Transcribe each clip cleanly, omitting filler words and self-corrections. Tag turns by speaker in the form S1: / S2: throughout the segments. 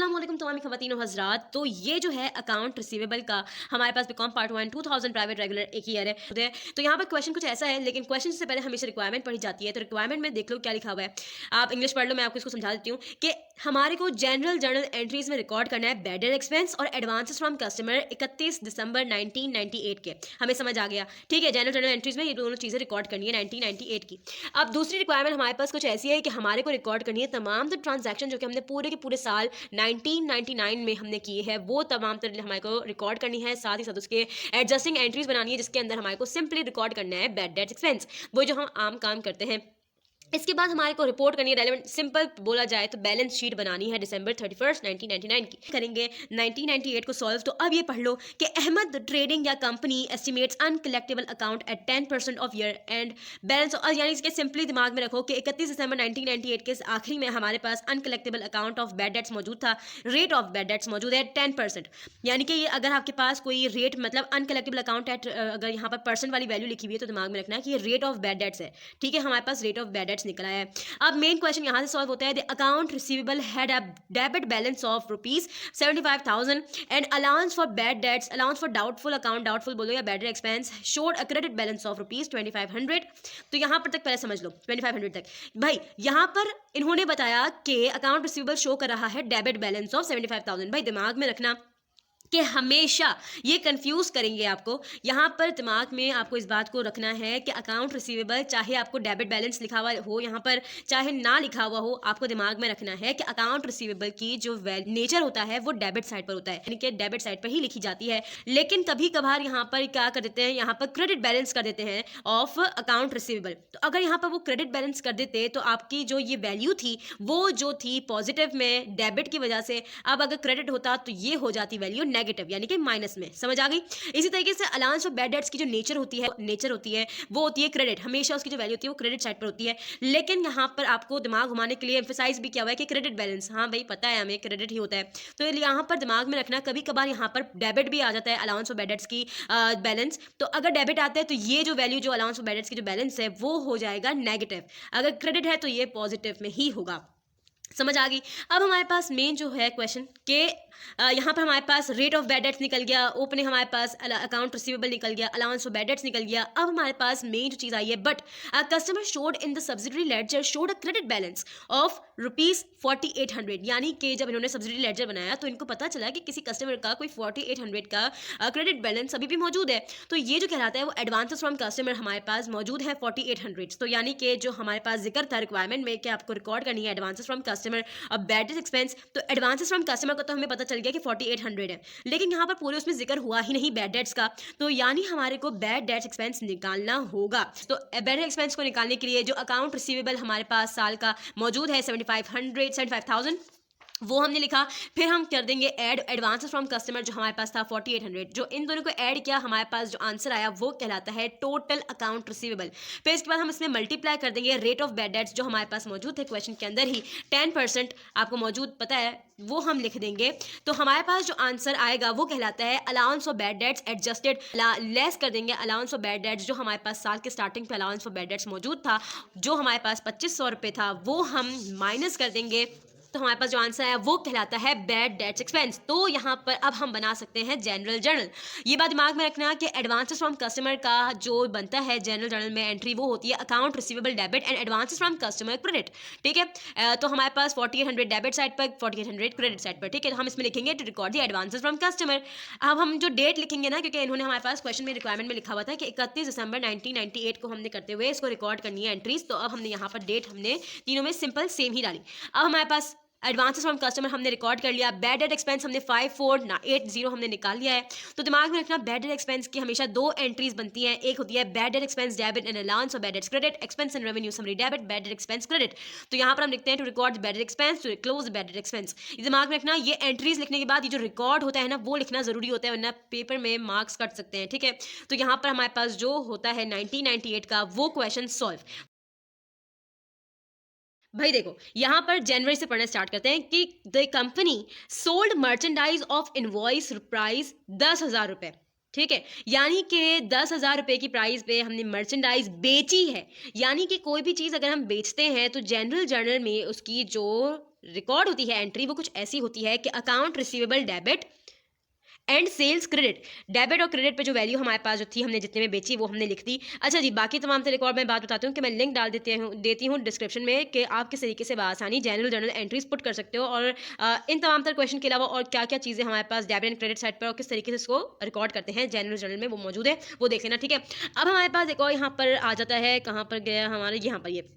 S1: अस्सलाम वालेकुम तमाम ख़वातीन और हज़रात। तो ये जो है अकाउंट रिसीवेबल का हमारे पास बीकॉम पार्ट 1 2000 प्राइवेट रेगुलर एक ईयर है। तो यहाँ पर क्वेश्चन कुछ ऐसा है, लेकिन क्वेश्चन से पहले हमेशा रिक्वायरमेंट पढ़ी जाती है। तो रिक्वायरमेंट में देख लो क्या लिखा हुआ है, आप इंग्लिश पढ़ लो, मैं आपको इसको समझा देती हूँ कि हमारे को जनरल जर्नल एंट्रीज में रिकॉर्ड करना है बैड डेट एक्सपेंस और एडवांसेस फ्रॉम कस्टमर 31 दिसंबर 1998 के। हमें समझ आ गया, ठीक है। जनरल जर्नल एंट्रीज में ये दोनों चीज़ें रिकॉर्ड करनी है 1998 की। अब दूसरी रिक्वायरमेंट हमारे पास कुछ ऐसी है कि हमारे को रिकॉर्ड करनी है तमाम तो ट्रांजैक्शन जो कि हमने पूरे के पूरे साल 1999 में हमने किए हैं, वो तमाम तरह हमारे को रिकॉर्ड करनी है। साथ ही साथ उसके एडजस्टिंग एंट्रीज बनानी है, जिसके अंदर हमारे को सिंपली रिकॉर्ड करना है बैड डेट एक्सपेंस, वो जो हम आम काम करते हैं। इसके बाद हमारे को रिपोर्ट करनी है रेलेवेंट, सिंपल बोला जाए तो बैलेंस शीट बनानी है दिसंबर 31 1999 की। करेंगे 1998 को सॉल्व। तो अब ये पढ़ लो कि अहमद ट्रेडिंग या company estimates uncollectable account at 10% of year end balance, और यानी इसके सिंपली दिमाग में रखो कि 31 दिसंबर 1998 के आखिरी में हमारे पास uncollectable account of bad debts मौजूद था। रेट ऑफ बैड डेट्स मौजूद है 10%, यानी कि ये अगर आपके पास कोई रेट मतलब अनकलेक्टेबल अकाउंट एट, अगर यहाँ पर परसेंट वाली वैल्यू लिखी हुई है तो दिमाग में रखना है कि ये रेट ऑफ बैड डेट्स है, ठीक है। हमारे पास रेट ऑफ बैड निकला है। अब मेन क्वेश्चन यहां से सॉल्व होता है। The account receivable had a debit balance of ₹75,000 and allowance for bad debts, allowance for doubtful account, doubtful बोलो या bad expense, showed a credit balance of ₹2500। तो यहां पर तक पहले समझ लो 2500 तक। भाई यहां पर इन्होंने बताया कि अकाउंट रिसीवेबल शो कर रहा है डेबिट बैलेंस ऑफ 75,000। भाई दिमाग में रखना कि हमेशा ये कंफ्यूज करेंगे आपको। यहाँ पर दिमाग में आपको इस बात को रखना है कि अकाउंट रिसीवेबल, चाहे आपको डेबिट बैलेंस लिखा हुआ हो यहाँ पर, चाहे ना लिखा हुआ हो, आपको दिमाग में रखना है कि अकाउंट रिसीवेबल की जो नेचर होता है वो डेबिट साइड पर होता है, यानी कि डेबिट साइड पर ही लिखी जाती है। लेकिन कभी कभार यहाँ पर क्या कर देते हैं, यहाँ पर क्रेडिट बैलेंस कर देते हैं ऑफ अकाउंट रिसीवेबल। तो अगर यहाँ पर वो क्रेडिट बैलेंस कर देते तो आपकी जो ये वैल्यू थी वो जो थी पॉजिटिव में डेबिट की वजह से, अब अगर क्रेडिट होता तो ये हो जाती वैल्यू नेगेटिव, यानी कि माइनस में। समझ आ गई। इसी तरीके से अलाउंस ऑफ बैड डेट्स की जो नेचर होती है वो होती है क्रेडिट, हमेशा उसकी जो वैल्यू होती है वो क्रेडिट साइड पर होती है। लेकिन यहाँ पर आपको दिमाग घुमाने के लिए एम्फसाइज भी किया हुआ है कि क्रेडिट बैलेंस, हाँ भाई पता है हमें क्रेडिट ही होता है। तो यहाँ पर दिमाग में रखना, कभी कभार यहाँ पर डेबिट भी आ जाता है अलाउंस ऑफ बैड डेट्स की बैलेंस। तो अगर डेबिट आता है तो ये जो वैल्यू जो अलाउंस ऑफ बैड डेट्स की जो बैलेंस है वो हो जाएगा नेगेटिव, अगर क्रेडिट है तो ये पॉजिटिव में ही होगा। समझ आ गई। अब हमारे पास मेन जो है क्वेश्चन के यहाँ पर हमारे पास रेट ऑफ बैड डेट्स निकल गया, ओपनिंग हमारे पास अकाउंट रिसीवेबल निकल गया, अलाउंस ऑफ बैड डेट्स निकल गया। अब हमारे पास मेन जो चीज़ आई है, but customer showed in the subsidiary ledger showed a credit balance of ₹4800, यानी कि जब इन्होंने सब्सिडरी लेडजर बनाया तो इनको पता चला कि किसी कस्टमर का कोई 4800 का क्रेडिट बैलेंस अभी भी मौजूद है। तो ये जो कहलाता है वो एडवांसेस फ्रॉम कस्टमर हमारे पास मौजूद है 4800। तो यानी कि जो हमारे पास जिक्र था रिक्वायरमेंट में कि आपको रिकॉर्ड करनी है एडवांसेस फ्रॉम कस्टमर अब बैड डेट एक्सपेंस, तो एडवांसेस फ्रॉम कस्टमर को तो हमें पता चल गया कि 4800 है, लेकिन यहाँ पर पूरे उसमें जिक्र हुआ ही नहीं बैड डेट्स का। तो यानी हमारे को बैड डेट्स एक्सपेंस निकालना होगा। तो बैड डेट एक्सपेंस को निकालने के लिए जो अकाउंट रिसीवेबल हमारे पास साल का मौजूद है 75,000 वो हमने लिखा। फिर हम कर देंगे ऐड एडवांसेस फ्रॉम कस्टमर जो हमारे पास था 4800, जो इन दोनों को ऐड किया हमारे पास जो आंसर आया वो कहलाता है टोटल अकाउंट रिसीवेबल। फिर इसके बाद हम इसमें मल्टीप्लाई कर देंगे रेट ऑफ बैड डेट्स जो हमारे पास मौजूद थे क्वेश्चन के अंदर ही 10% आपको मौजूद पता है, वो हम लिख देंगे। तो हमारे पास जो आंसर आएगा वो कहलाता है allowance of bad dates adjusted, less कर देंगे अलाउंस ऑफ बैड डेट्स जो हमारे पास साल के स्टार्टिंग पे अलाउंस ऑफ बैड डेट्स मौजूद था, जो हमारे पास 2500 रुपये था, वो हम माइनस कर देंगे। तो हमारे पास जो आंसर है वो कहलाता है बैड डेट्स एक्सपेंस। तो यहाँ पर अब हम बना सकते हैं जनरल जर्नल। ये बात दिमाग में रखना कि एडवांसेस फ्रॉम कस्टमर का जो बनता है जनरल जर्नल में एंट्री वो होती है account receivable debit and advances from customer credit, ठीक है। तो हमारे पास 4800 डेबिट साइड पर 4800 क्रेडिट साइड पर, ठीक है। तो हम इसमें लिखेंगे to record the advances from customer. अब हम जो डेट लिखेंगे ना, क्योंकि इन्होंने हमारे पास क्वेश्चन में रिक्वायरमेंट में लिखा हुआ था कि 31 दिसंबर 1998 को हमने करते हुए इसको रिकॉर्ड करनी है एंट्रीज। तो अब हमने यहाँ पर डेट हमने तीनों में सिंपल सेम ही डाली। अब हमारे पास एडवांसेस फ्रॉम कस्टमर हमने रिकॉर्ड कर लिया, बैड डेट एक्सपेंस हमने 5480 हमने निकाल लिया है। तो दिमाग में रखना बैड डेट एक्सपेंस की हमेशा दो एंट्रीज बनती हैं, एक होती है bad debt expense debit and allowance और bad debt credit, expense and revenue summary debit, bad debt expense credit. तो यहाँ पर हम लिखते हैं to record bad debt expense, to close bad debt expense. दिमाग में रखना ये एंट्रीज लिखने के बाद ये जो रिकॉर्ड होता है ना वो लिखना जरूरी होता है, वरना पेपर में मार्क्स कट सकते हैं, ठीक है। तो यहाँ पर हमारे पास जो होता है 1998 का वो क्वेश्चन सॉल्व। भाई देखो यहाँ पर जनवरी से पढ़ना स्टार्ट करते हैं कि the company sold merchandise of invoice price 10,000 रुपए, ठीक है। यानी कि 10,000 रुपए की प्राइस पे हमने मर्चेंडाइज बेची है। यानी कि कोई भी चीज़ अगर हम बेचते हैं तो जनरल जर्नल में उसकी जो रिकॉर्ड होती है एंट्री वो कुछ ऐसी होती है कि account receivable debit and sales credit, debit और क्रेडिट पे जो वैल्यू हमारे पास जो थी हमने जितने में बेची वो हमने लिख दी। अच्छा जी, बाकी तमाम से रिकॉर्ड में बात बताती हूँ कि मैं लिंक डाल देती हूँ डिस्क्रिप्शन में कि आप किस तरीके से बआसानी जर्नल एंट्रीज पुट कर सकते हो और इन तमाम तर क्वेश्चन के अलावा और क्या क्या चीज़ें हमारे पास डेबिट एंड क्रेडिट साइड पर और किस तरीके से इसको रिकॉर्ड करते हैं जर्नल में, वो मौजूद है, वो देख लेना, ठीक है। अब हमारे पास एक और यहाँ पर आ जाता है, कहाँ पर गया हमारे, यहाँ पर ये।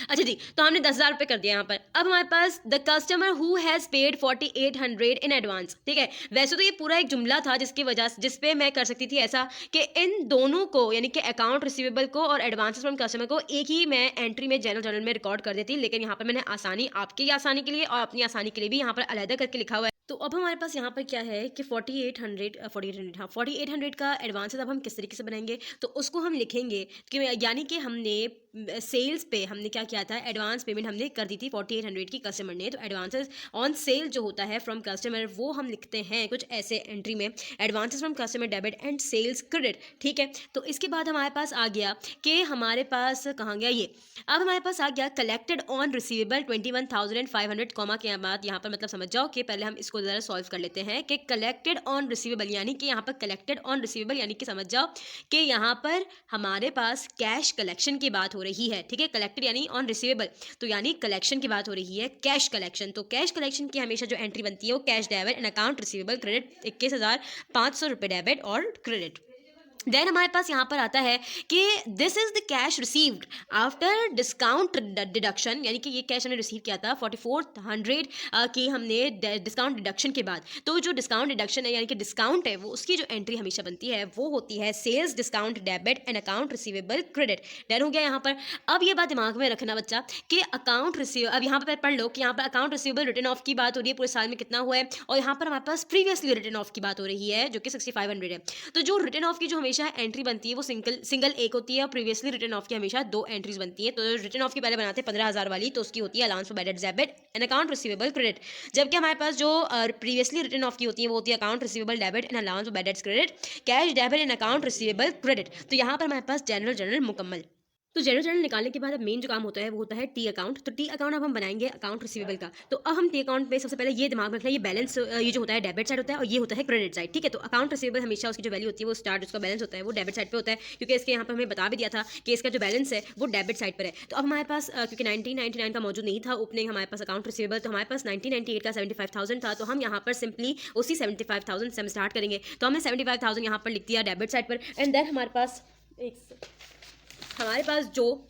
S1: अच्छा जी, तो हमने 10,000 रुपये कर दिया यहाँ पर। अब हमारे पास the customer who has paid 4800 in advance, ठीक है। वैसे तो ये पूरा एक जुमला था जिसकी वजह से जिस पे मैं कर सकती थी ऐसा कि इन दोनों को यानी कि अकाउंट रिसीवेबल को और एडवांसेस फ्रॉम कस्टमर को एक ही मैं एंट्री में जर्नल में रिकॉर्ड कर देती, लेकिन यहाँ पर मैंने आसानी आपकी आसानी के लिए और अपनी आसानी के लिए भी यहाँ पर अलग करके लिखा हुआ है। तो अब हमारे पास यहाँ पर क्या है कि 4800 का एडवांसेस अब हम किस तरीके से बनाएंगे, तो उसको हम लिखेंगे कि यानी कि हमने सेल्स पे हमने क्या किया था, एडवांस पेमेंट हमने कर दी थी 4800 की कस्टमर ने, तो एडवांसेस ऑन सेल जो होता है फ्रॉम कस्टमर वो हम लिखते हैं कुछ ऐसे एंट्री में, advances from customer debit and sales credit, ठीक है। तो इसके बाद हमारे पास आ गया कि हमारे पास कहाँ गया ये, अब हमारे पास आ गया कलेक्टेड ऑन रिसीवेबल 21,500 कॉमा के बाद यहाँ पर मतलब समझ जाओ कि पहले हम इसको ज़रा सॉल्व कर लेते हैं कि कलेक्टेड ऑन रिसीवेबल यानी कि यहाँ पर कलेक्टेड ऑन रिसीवेबल यानी कि समझ जाओ कि यहाँ पर हमारे पास कैश कलेक्शन की बात हो रही है, ठीक है। कलेक्टेड यानी ऑन रिसीवेबल, तो यानी कलेक्शन की बात हो रही है, कैश कलेक्शन। तो कैश कलेक्शन की हमेशा जो एंट्री बनती है वो cash debit and account receivable credit 21,500 रुपये डेबिट और क्रेडिट। देन हमारे पास यहाँ पर आता है कि this is the cash received after discount deduction, यानी कि ये कैश हमने रिसीव किया था 4400 की हमने डिस्काउंट डिडक्शन के बाद। तो जो डिस्काउंट डिडक्शन है यानी कि डिस्काउंट है वो उसकी जो एंट्री हमेशा बनती है वो होती है sales discount debit and account receivable credit. Done हो गया यहाँ पर। अब ये बात दिमाग में रखना बच्चा कि अकाउंट रिसीव, अब यहाँ पर पढ़ लो कि यहाँ पर अकाउंट रिसीवेबल रिटर्न ऑफ की बात हो रही है पूरे साल में कितना हुआ है, और यहाँ पर हमारे पास प्रीवियसली रिटर्न ऑफ की बात हो रही है जो कि 6500 है। तो जो रिटर्न ऑफ की जो हमेशा एंट्री बनती है वो सिंगल एक होती है और प्रीवियसली रिटर्न ऑफ की हमेशा 2 एंट्रीज बनती है। तो रिटर्न ऑफ की पहले बनाते हैं 15,000 वाली, तो उसकी होती है allowance for bad debit and account receivable credit, जबकि हमारे पास जो प्रीवियसली रिटर्न ऑफ की होती है वो होती है account receivable debit and allowance for bad credit, cash debit and account receivable credit. तो यहाँ पर हमारे पास जनरल मुकम्मल। तो जनरल निकालने के बाद अब मेन जो काम होता है वो होता है टी अकाउंट। तो टी अकाउंट अब हम बनाएंगे अकाउंट रिसीवेबल का। तो अब हम टी अकाउंट पे सबसे पहले ये दिमाग में रखना है, ये बैलेंस ये जो होता है डेबिट साइड होता है और ये होता है क्रेडिट साइड, ठीक है। तो अकाउंट रिसीवेबल हमेशा उसकी जो वैल्यू होती है वो स्टार्ट उसका बैलेंस होता है वो डेबिट साइड पे होता है, क्योंकि इसके यहाँ पर हमें बता भी दिया था कि इसका जो बैलेंस है वो डेबिट साइड पर है। तो अब हमारे पास क्योंकि 1999 का मौजूद नहीं था ओपनिंग हमारे पास अकाउंट रिसीवेबल, तो हमारे पास 1998 का 75,000 था। तो हम यहाँ पर सिंपली उसी 75,000 से हम स्टार्ट करेंगे। तो हमने 75,000 यहाँ पर लिख दिया डेबिट साइड पर, एंड देन हमारे पास जो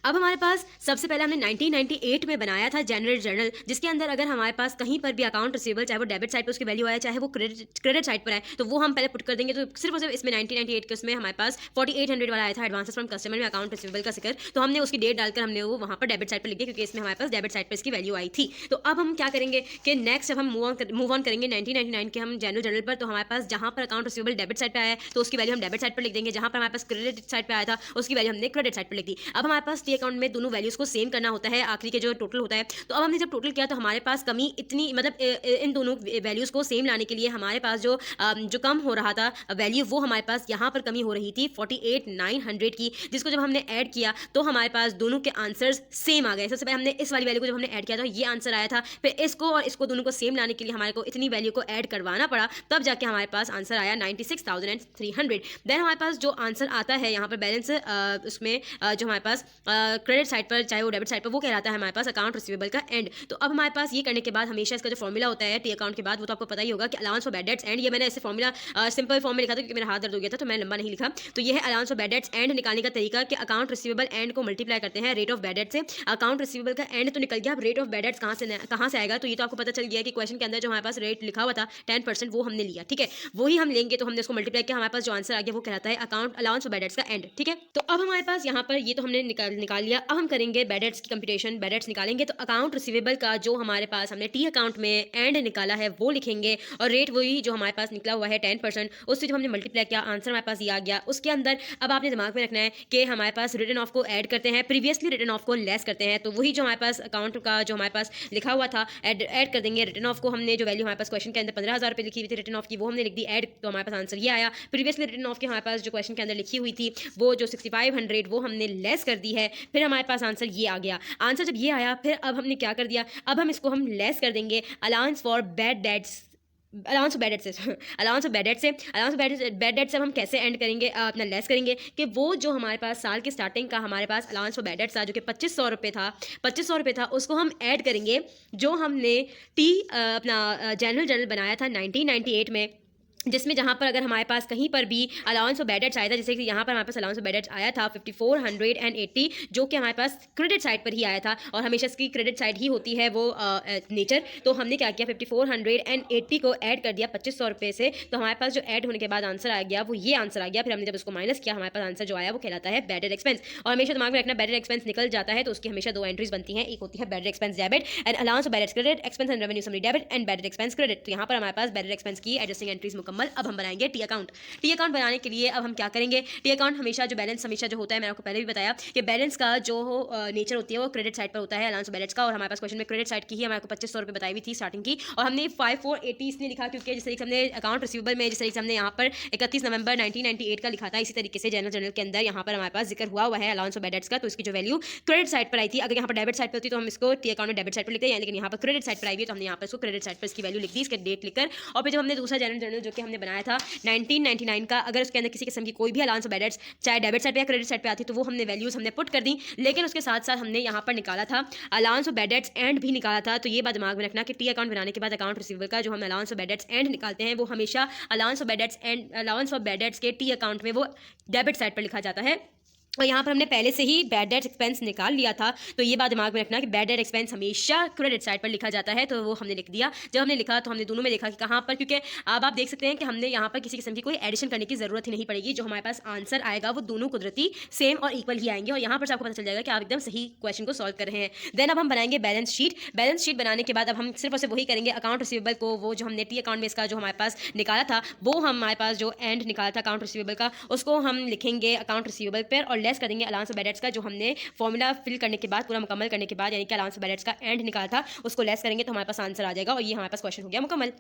S1: अब हमारे पास सबसे पहले हमने 1998 में बनाया था जनरल जर्नल, जिसके अंदर अगर हमारे पास कहीं पर भी अकाउंट रिसीवेबल चाहे वो डेबिट साइड पर उसकी वैल्यू आए चाहे वो क्रेडिट साइड पर आए तो वो हम पहले पुट कर देंगे। तो सिर्फ और सिर्फ इसमें 1998 के उसमें हमारे पास 4800 वाला आया था एडवांसेस फ्रॉम कस्टमर में अकाउंट रिसीवेबल का जिक्र, तो हमने उसकी डेट डालकर हमने वो वहाँ पर डेबिट साइड पर लिख दिया क्योंकि इसमें हमारे पास डेबिट साइड पर इसकी वैल्यू आई थी। तो अब हम क्या करेंगे कि नेक्स्ट अब हम मूव ऑन करेंगे 1999 के हम जनरल जर्नल पर। तो हमारे पास जहाँ पर अकाउंट रिसीवेबल डेबिट साइड पर आया तो उसकी वैल्यू हम डेबिट साइड पर लिख देंगे, जहाँ पर हमारे पास क्रेडिट साइड पर आया था उसकी वैल्यू हमने क्रेडिट साइड पर लिख दी। अब हमारे पास टी अकाउंट में दोनों वैल्यूज को सेम करना होता है आखिरी के जो टोटल होता है। तो अब हमने जब टोटल किया तो हमारे पास कमी इतनी मतलब इन दोनों वैल्यूज को सेम लाने के लिए हमारे पास जो कम हो रहा था वैल्यू वो हमारे पास यहाँ पर कमी हो रही थी 48,900 की, जिसको जब हमने ऐड किया तो हमारे पास दोनों के आंसर्स सेम आ गए। सबसे पहले हमने इस वाली वैल्यू को जब हमने ऐड किया था ये आंसर आया था, फिर इसको और इसको दोनों को सेम लाने के लिए हमारे को इतनी वैल्यू को ऐड करवाना पड़ा, तब जाके हमारे पास आंसर आया 96,300। देन हमारे पास जो आंसर आता है यहाँ पर बैलेंस उसमें जो हमारे पास क्रेडिट साइड पर चाहे वो डेबिट साइड पर वो कहलाता है हमारे पास अकाउंट रिसीवेबल का एंड। तो अब हमारे पास ये करने के बाद हमेशा इसका जो फॉर्मूला होता है टी अकाउंट के बाद वो तो आपको पता ही होगा कि allowance for bad debts and. ये मैंने ऐसे फॉर्मूला सिंपल फॉर्म में लिखा था क्योंकि मेरा हाथ दर्द हो गया था तो मैं लंबा नहीं लिखा। तो ये है allowance for bad debts and निकालने का तरीका कि अकाउंट रिसीवेबल एंड को मल्टीप्लाई करते हैं रेट ऑफ बैड डेट से। अकाउंट रिसीवेबल का एंड तो निकल गया, अब रेट ऑफ बैड डेट्स कहाँ से आएगा, तो ये तो आपको पता चल गया कि क्वेश्चन के अंदर जो हमारे पास रेट लिखा हुआ था 10% वो हमने लिया, ठीक है, वही हम लेंगे। तो हमने उसको मल्टीप्लाई किया, हमारे पास जो आंसर आ गया वो कहलाता है account allowance for bad debts का एंड, ठीक है। तो अब हमारे पास यहाँ पर ये तो हमने निकाल लिया। अब हम करेंगे बैड डेट्स की कंप्यूटेशन, बैड डेट्स निकालेंगे। तो अकाउंट रिसीवेबल का जो हमारे पास हमने टी अकाउंट में एंड निकाला है वो लिखेंगे और रेट वही जो हमारे पास निकला हुआ है 10%, उससे जब हमने मल्टीप्लाई किया आंसर हमारे पास ये आ गया। उसके अंदर अब आपने दिमाग में रखना है कि हमारे पास रिटर्न ऑफ को ऐड करते हैं, प्रीवियसली रिटर्न ऑफ को लेस करते हैं। तो वही जो हमारे पास अकाउंट का जो हमारे पास लिखा हुआ था ऐड कर देंगे। रिटर्न ऑफ को हमने जो वैल्यू हमारे पास क्वेश्चन के अंदर 15,000 रुपये लिखी हुई थी रिटर्न ऑफ की वो हमने लिख दी ऐड, तो हमारे पास आंसर ये आया। प्रीवियसली रिटर्न ऑफ की हमारे पास जो क्वेश्चन के अंदर लिखी हुई थी वो जो 6500 वो हमने लेस कर दी है फिर हमारे पास आंसर ये आ गया। आंसर जब ये आया फिर अब हमने क्या कर दिया, अब हम इसको हम लेस कर देंगे allowance for bad debts, allowance bad debt से अलाउंस बैड डेट से अलाउंस बैड डेट से हम कैसे एंड करेंगे, अपना लेस करेंगे कि वो जो हमारे पास साल की स्टार्टिंग का हमारे पास अलाउंस फॉर बैड डेट था जो कि 2500 रुपये था, 2500 रुपये था, उसको हम ऐड करेंगे जो हमने अपना जनरल जर्नल बनाया था 1998 में, जिसमें जहाँ पर अगर हमारे पास कहीं पर भी अलाउंस ऑफ बैड डेट्स आया था, जैसे कि यहाँ पर हमारे पास अलाउंस ऑफ बैड डेट्स आया था 5480, जो कि हमारे पास क्रेडिट साइड पर ही आया था और हमेशा इसकी क्रेडिट साइड ही होती है वो नेचर। तो हमने क्या किया 5480 को ऐड कर दिया 2500 रुपये से, तो हमारे पास जो ऐड होने के बाद आंसर आ गया वो ये आंसर आ गया। फिर हमने जब उसको माइनस किया हमारे पास आंसर जो आया वो कहलाता है बैड डेट एक्सपेंस। और हमेशा दिमाग में रखना बैड डेट एक्सपेंस निकल जाता है तो उसकी हमेशा दो एंट्रीज बनती हैं, एक होती है bad debt expense debit and allowance of bad dates credit, expense and revenue summary debit and bad debt expense credit. तो यहाँ पर हमारे पास बैड डेट एक्सपेंस की एडजस्टिंग एंट्रीज मुकम्मल। अब हम बनाएंगे टी अकाउंट। टी अकाउंट बनाने के लिए अब हम क्या करेंगे, टी अकाउंट हमेशा जो बैलेंस हमेशा जो होता है, मैंने आपको पहले भी बताया कि बैलेंस का जो नेचर होती है वो क्रेडिट साइड पर होता है अलाउंस बैलेंस का, और हमारे पास क्वेश्चन में क्रेडिट साइड की ही हमारे को 2500 रुपये बताई हुई थी स्टार्टिंग की, और हमने 5480 इसलिए लिखा क्योंकि जिस तरीके से हमने अकाउंट रिसीवेबल में जिस तरीके से हमने यहाँ पर 31 नवंबर 1998 का लिखा था, इसी तरीके से जनरल के अंदर यहाँ पर हमारे पास जिक्र हुआ है अलाउंस ऑफ बैड डेट्स का, तो इसकी जो वैल्यू क्रेडिट साइड पर आई थी। अगर यहाँ पर डेबिट साइड पर होती तो हम इसको टी अकाउंट में डेबिट साइड पर लिखते हैं, लेकिन यहाँ पर क्रेडिट साइड पर आई हुई तो हमने यहाँ पर इसको क्रेडिट साइड पर इसकी वैल्यू लिख दी, इसके डेट लिखकर। और फिर जब हमने दूसरा जनरल जो कि हमने बनाया था 1999 का, अगर उसके अंदर किसी किस्म की कोई भी अलाउंस ऑफ बैड डेट्स चाहे डेबिट साइड पे या क्रेडिट साइड पे आती तो वो हमने वैल्यूज हमने पुट कर दी, लेकिन उसके साथ साथ हमने यहाँ पर निकाला था allowance of bad dates and भी निकाला था। तो ये बात दिमाग में रखना कि टी अकाउंट बनाने के बाद अकाउंट रिसीवेबल का जो हम allowance of bad dates and निकालते हैं वो हमेशा allowance of bad dates and allowance of bad dates के टी अकाउंट में वो डेबिट साइड पर लिखा जाता है। और यहाँ पर हमने पहले से ही बैड डेट एक्सपेंस निकाल लिया था, तो ये बात दिमाग में रखना कि बैड डेट एक्सपेंस हमेशा क्रेडिट साइड पर लिखा जाता है, तो वो हमने लिख दिया। जब हमने लिखा तो हमने दोनों में देखा कि कहाँ पर, क्योंकि अब आप देख सकते हैं कि हमने यहाँ पर किसी किस्म की कोई एडिशन करने की जरूरत ही नहीं पड़ेगी, जो हमारे पास आंसर आएगा वो दोनों कुदरती सेम और इक्वल ही आएंगे, और यहाँ पर आपको पता चल जाएगा कि आप एकदम सही क्वेश्चन को सॉल्व कर रहे हैं। देन अब हम बनाएंगे बैलेंस शीट। बैलेंस शीट बनाने के बाद अब हम सिर्फ और सिर्फ वही करेंगे, अकाउंट रिसीवेबल को वो जो हमने टी अकाउंट में इसका जो हमारे पास निकाला था वो हमारे पास जो एंड निकाला था अकाउंट रिसीवेबल का, उसको हम लिखेंगे अकाउंट रिसीवेबल पर और लेस कर देंगे अलाउंस बैड डेट्स का, जो हमने फॉर्मूला फिल करने के बाद पूरा मुकम्मल करने के बाद यानी कि अलाउंस बैड डेट्स का एंड निकाला था उसको लेस करेंगे तो हमारे पास आंसर आ जाएगा, और ये हमारे पास क्वेश्चन हो गया मुकम्मल।